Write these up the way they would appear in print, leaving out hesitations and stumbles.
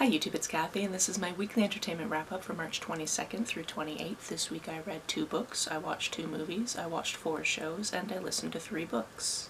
Hi YouTube, it's Kathy, and this is my weekly entertainment wrap-up for March 22nd through 28th. This week I read 2 books, I watched 2 movies, I watched 4 shows, and I listened to 3 books.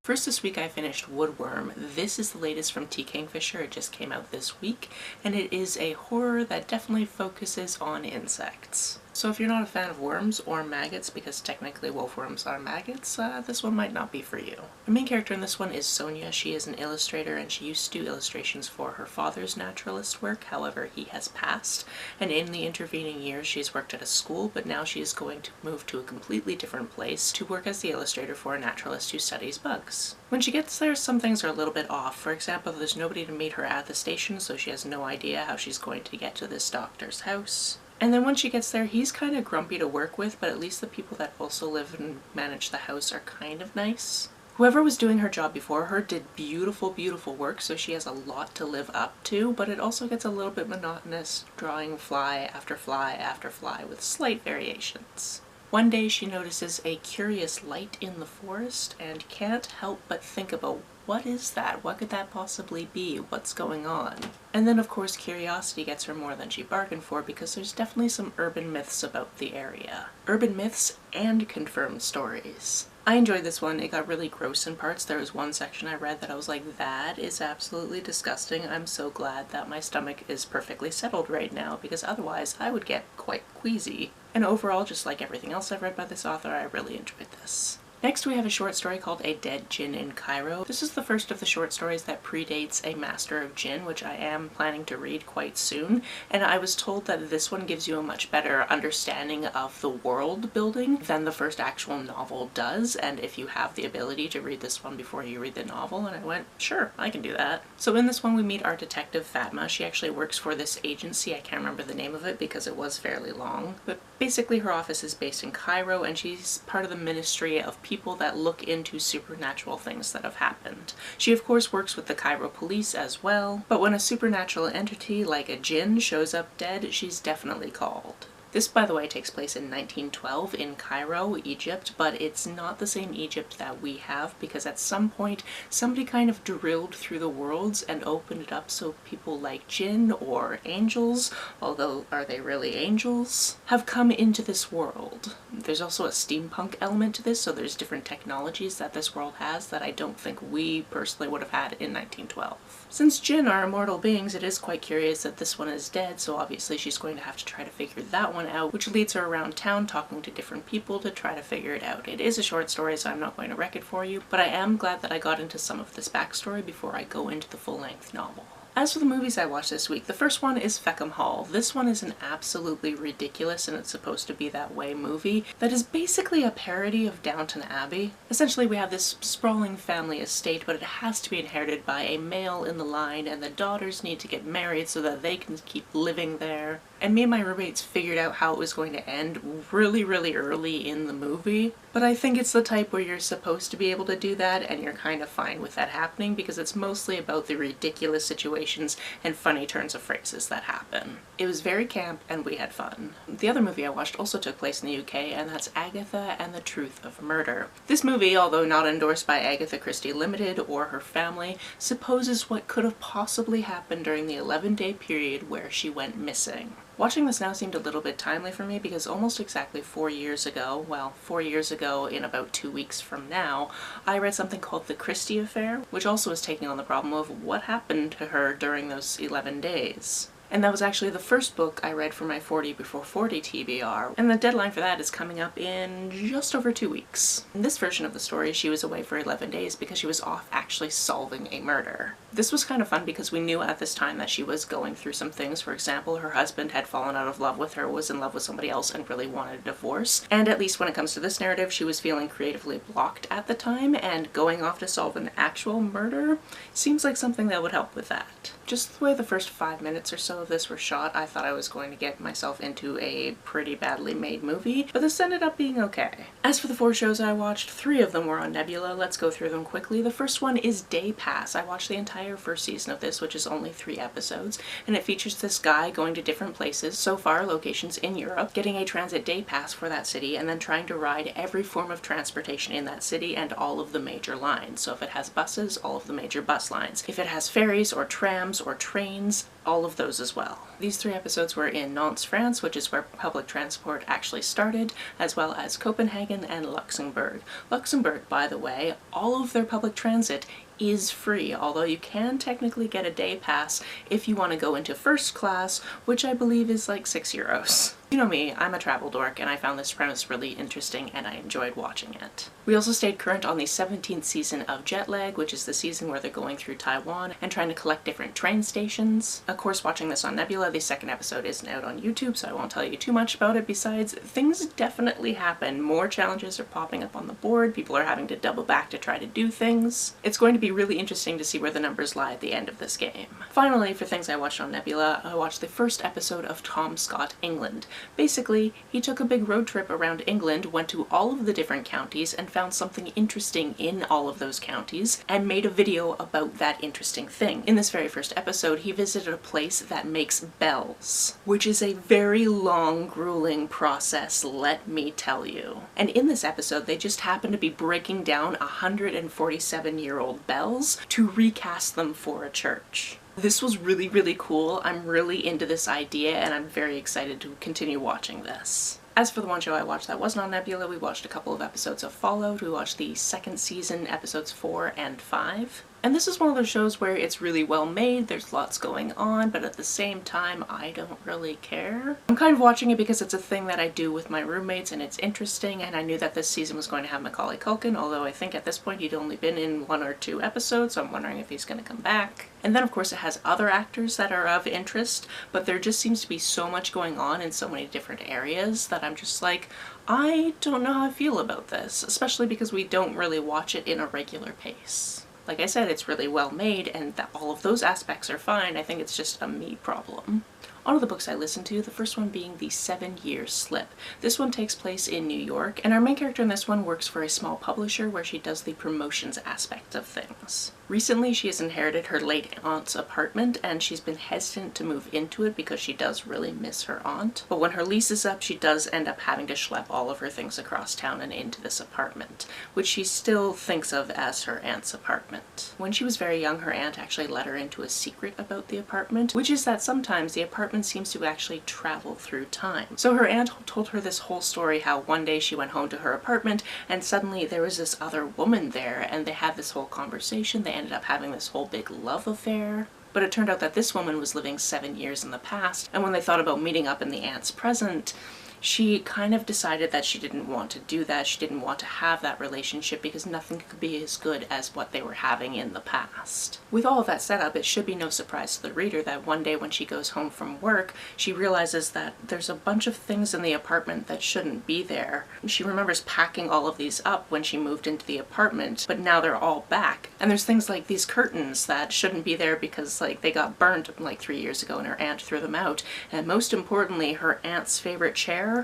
First this week I finished Woodworm. This is the latest from Kingfisher. It just came out this week, and it is a horror that definitely focuses on insects. So if you're not a fan of worms or maggots, because technically wolfworms are maggots, this one might not be for you. The main character in this one is Sonia. She is an illustrator and she used to do illustrations for her father's naturalist work. However, he has passed, and in the intervening years she's worked at a school, but now she is going to move to a completely different place to work as the illustrator for a naturalist who studies bugs. When she gets there, some things are a little bit off. For example, there's nobody to meet her at the station, so she has no idea how she's going to get to this doctor's house. And then when she gets there, he's kind of grumpy to work with, but at least the people that also live and manage the house are kind of nice. Whoever was doing her job before her did beautiful, beautiful work, so she has a lot to live up to, but it also gets a little bit monotonous drawing fly after fly after fly with slight variations. One day she notices a curious light in the forest and can't help but think about, what is that? What could that possibly be? What's going on? And then of course curiosity gets her more than she bargained for, because there's definitely some urban myths about the area. Urban myths and confirmed stories. I enjoyed this one. It got really gross in parts. There was one section I read that I was like, that is absolutely disgusting. I'm so glad that my stomach is perfectly settled right now, because otherwise I would get quite queasy. And overall, just like everything else I've read by this author, I really enjoyed this. Next we have a short story called A Dead Djinn in Cairo. This is the first of the short stories that predates A Master of Djinn, which I am planning to read quite soon, and I was told that this one gives you a much better understanding of the world building than the first actual novel does, and if you have the ability to read this one before you read the novel, and I went, sure, I can do that. So in this one we meet our detective Fatma. She actually works for this agency. I can't remember the name of it because it was fairly long, but basically her office is based in Cairo, and she's part of the Ministry of People that look into supernatural things that have happened. She of course works with the Cairo police as well, but when a supernatural entity like a djinn shows up dead, she's definitely called. This, by the way, takes place in 1912 in Cairo, Egypt, but it's not the same Egypt that we have, because at some point somebody kind of drilled through the worlds and opened it up so people like Djinn or angels, although are they really angels, have come into this world. There's also a steampunk element to this, so there's different technologies that this world has that I don't think we personally would have had in 1912. Since Djinn are immortal beings, it is quite curious that this one is dead, so obviously she's going to have to try to figure that one out, which leads her around town talking to different people to try to figure it out. It is a short story, so I'm not going to wreck it for you, but I am glad that I got into some of this backstory before I go into the full-length novel. As for the movies I watched this week, the first one is Fackham Hall. This one is an absolutely ridiculous, and it's supposed to be that way, movie that is basically a parody of Downton Abbey. Essentially we have this sprawling family estate, but it has to be inherited by a male in the line, and the daughters need to get married so that they can keep living there. And me and my roommates figured out how it was going to end really early in the movie. But I think it's the type where you're supposed to be able to do that, and you're kind of fine with that happening, because it's mostly about the ridiculous situations and funny turns of phrases that happen. It was very camp and we had fun. The other movie I watched also took place in the UK, and that's Agatha and the Truth of Murder. This movie, although not endorsed by Agatha Christie Limited or her family, supposes what could have possibly happened during the 11-day period where she went missing. Watching this now seemed a little bit timely for me, because almost exactly 4 years ago, well, 4 years ago in about 2 weeks from now, I read something called The Christie Affair, which also is taking on the problem of what happened to her during those 11 days. And that was actually the first book I read for my 40 Before 40 TBR, and the deadline for that is coming up in just over 2 weeks. In this version of the story, she was away for 11 days because she was off actually solving a murder. This was kind of fun because we knew at this time that she was going through some things. For example, her husband had fallen out of love with her, was in love with somebody else, and really wanted a divorce. And at least when it comes to this narrative, she was feeling creatively blocked at the time, and going off to solve an actual murder seems like something that would help with that. Just the way the first 5 minutes or so so of this were shot, I thought I was going to get myself into a pretty badly made movie, but this ended up being okay. As for the 4 shows I watched, 3 of them were on Nebula. Let's go through them quickly. The first one is Day Pass. I watched the entire first season of this, which is only 3 episodes, and it features this guy going to different places, so far locations in Europe, getting a transit day pass for that city, and then trying to ride every form of transportation in that city and all of the major lines. So if it has buses, all of the major bus lines. If it has ferries or trams or trains, all of those as well. These 3 episodes were in Nantes, France, which is where public transport actually started, as well as Copenhagen and Luxembourg. Luxembourg, by the way, all of their public transit is free, although you can technically get a day pass if you want to go into first class, which I believe is like €6. You know me, I'm a travel dork, and I found this premise really interesting and I enjoyed watching it. We also stayed current on the 17th season of Jetlag, which is the season where they're going through Taiwan and trying to collect different train stations. Of course, watching this on Nebula, the second episode isn't out on YouTube, so I won't tell you too much about it. Besides, things definitely happen. More challenges are popping up on the board, people are having to double back to try to do things. It's going to be really interesting to see where the numbers lie at the end of this game. Finally, for things I watched on Nebula, I watched the first episode of Tom Scott England. Basically, he took a big road trip around England, went to all of the different counties, and found something interesting in all of those counties, and made a video about that interesting thing. In this very first episode, he visited a place that makes bells, which is a very long, grueling process, let me tell you. And in this episode, they just happen to be breaking down 147-year-old bells to recast them for a church. This was really, really cool. I'm really into this idea and I'm very excited to continue watching this. As for the one show I watched that wasn't on Nebula, we watched a couple of episodes of Fallout. We watched the second season, episodes 4 and 5. And this is one of those shows where it's really well made, there's lots going on, but at the same time, I don't really care. I'm kind of watching it because it's a thing that I do with my roommates and it's interesting, and I knew that this season was going to have Macaulay Culkin, although I think at this point he'd only been in 1 or 2 episodes, so I'm wondering if he's going to come back. And then of course it has other actors that are of interest, but there just seems to be so much going on in so many different areas that I'm just like, I don't know how I feel about this, especially because we don't really watch it in a regular pace. Like I said, it's really well made and all of those aspects are fine. I think it's just a me problem. On to the books I listened to, the first one being The 7-Year Slip. This one takes place in New York, and our main character in this one works for a small publisher where she does the promotions aspect of things. Recently, she has inherited her late aunt's apartment, and she's been hesitant to move into it because she does really miss her aunt. But when her lease is up, she does end up having to schlep all of her things across town and into this apartment, which she still thinks of as her aunt's apartment. When she was very young, her aunt actually let her into a secret about the apartment, which is that sometimes the apartment seems to actually travel through time. So her aunt told her this whole story how one day she went home to her apartment and suddenly there was this other woman there and they had this whole conversation. They ended up having this whole big love affair. But it turned out that this woman was living 7 years in the past, and when they thought about meeting up in the aunt's present, she kind of decided that she didn't want to do that. She didn't want to have that relationship because nothing could be as good as what they were having in the past. With all of that set up, it should be no surprise to the reader that one day when she goes home from work, she realizes that there's a bunch of things in the apartment that shouldn't be there. She remembers packing all of these up when she moved into the apartment, but now they're all back. And there's things like these curtains that shouldn't be there because like they got burned like 3 years ago and her aunt threw them out. And most importantly, her aunt's favorite chair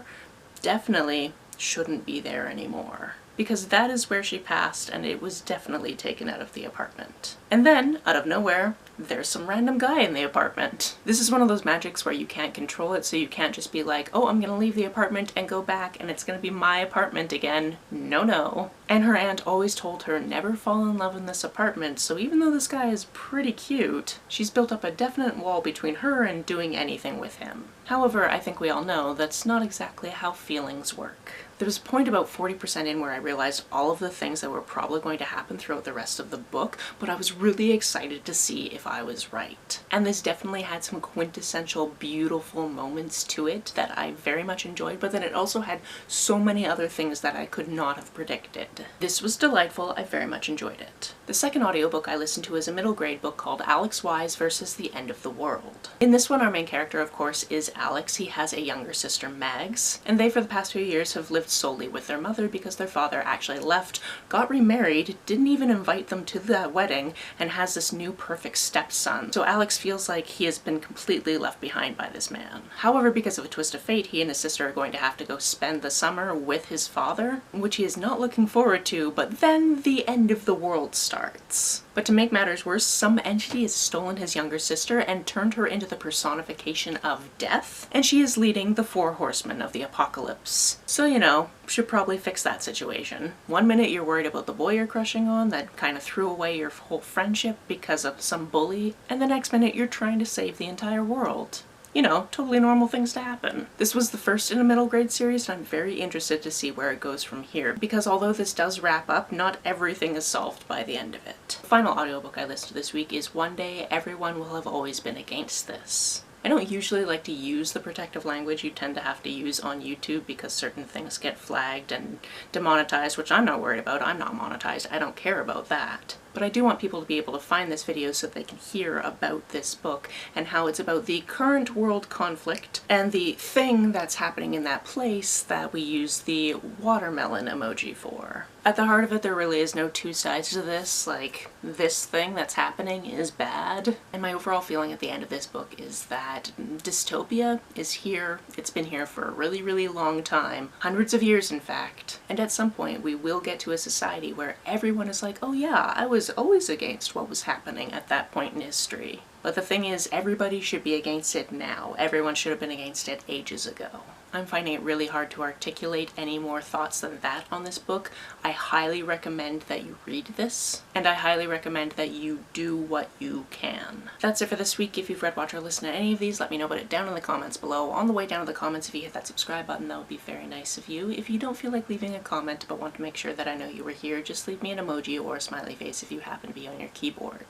definitely shouldn't be there anymore, because that is where she passed and it was definitely taken out of the apartment. And then, out of nowhere, there's some random guy in the apartment. This is one of those magics where you can't control it, so you can't just be like, oh, I'm gonna leave the apartment and go back and it's gonna be my apartment again. No, no. And her aunt always told her never fall in love in this apartment, so even though this guy is pretty cute, she's built up a definite wall between her and doing anything with him. However, I think we all know that's not exactly how feelings work. There was a point about 40% in where I realized all of the things that were probably going to happen throughout the rest of the book, but I was really excited to see if I was right. And this definitely had some quintessential beautiful moments to it that I very much enjoyed, but then it also had so many other things that I could not have predicted. This was delightful. I very much enjoyed it. The second audiobook I listened to is a middle grade book called Alex Wise versus the End of the World. In this one, our main character, of course, is Alex. He has a younger sister, Mags, and they for the past few years have lived solely with their mother because their father actually left, got remarried, didn't even invite them to the wedding, and has this new perfect stepson. So Alex feels like he has been completely left behind by this man. However, because of a twist of fate, he and his sister are going to have to go spend the summer with his father, which he is not looking forward to, but then the end of the world starts. But to make matters worse, some entity has stolen his younger sister and turned her into the personification of death, and she is leading the 4 horsemen of the apocalypse. So, you know, should probably fix that situation. One minute you're worried about the boy you're crushing on that kind of threw away your whole friendship because of some bully, and the next minute you're trying to save the entire world. You know, totally normal things to happen. This was the first in a middle grade series, and I'm very interested to see where it goes from here, because although this does wrap up, not everything is solved by the end of it. The final audiobook I listened to this week is One Day Everyone Will Have Always Been Against This. I don't usually like to use the protective language you tend to have to use on YouTube because certain things get flagged and demonetized, which I'm not worried about. I'm not monetized. I don't care about that. But I do want people to be able to find this video so they can hear about this book and how it's about the current world conflict and the thing that's happening in that place that we use the watermelon emoji for. At the heart of it, there really is no two sides to this. Like, this thing that's happening is bad. And my overall feeling at the end of this book is that dystopia is here. It's been here for a really, really long time. Hundreds of years, in fact. And at some point, we will get to a society where everyone is like, oh yeah, I was always against what was happening at that point in history. But the thing is, everybody should be against it now. Everyone should have been against it ages ago. I'm finding it really hard to articulate any more thoughts than that on this book. I highly recommend that you read this, and I highly recommend that you do what you can. That's it for this week. If you've read, watched, or listened to any of these, let me know about it down in the comments below. On the way down to the comments, if you hit that subscribe button, that would be very nice of you. If you don't feel like leaving a comment but want to make sure that I know you were here, just leave me an emoji or a smiley face if you happen to be on your keyboard.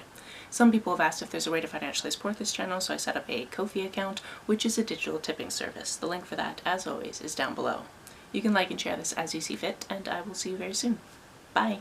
Some people have asked if there's a way to financially support this channel, so I set up a Ko-fi account, which is a digital tipping service. The link for that, as always, is down below. You can like and share this as you see fit, and I will see you very soon. Bye!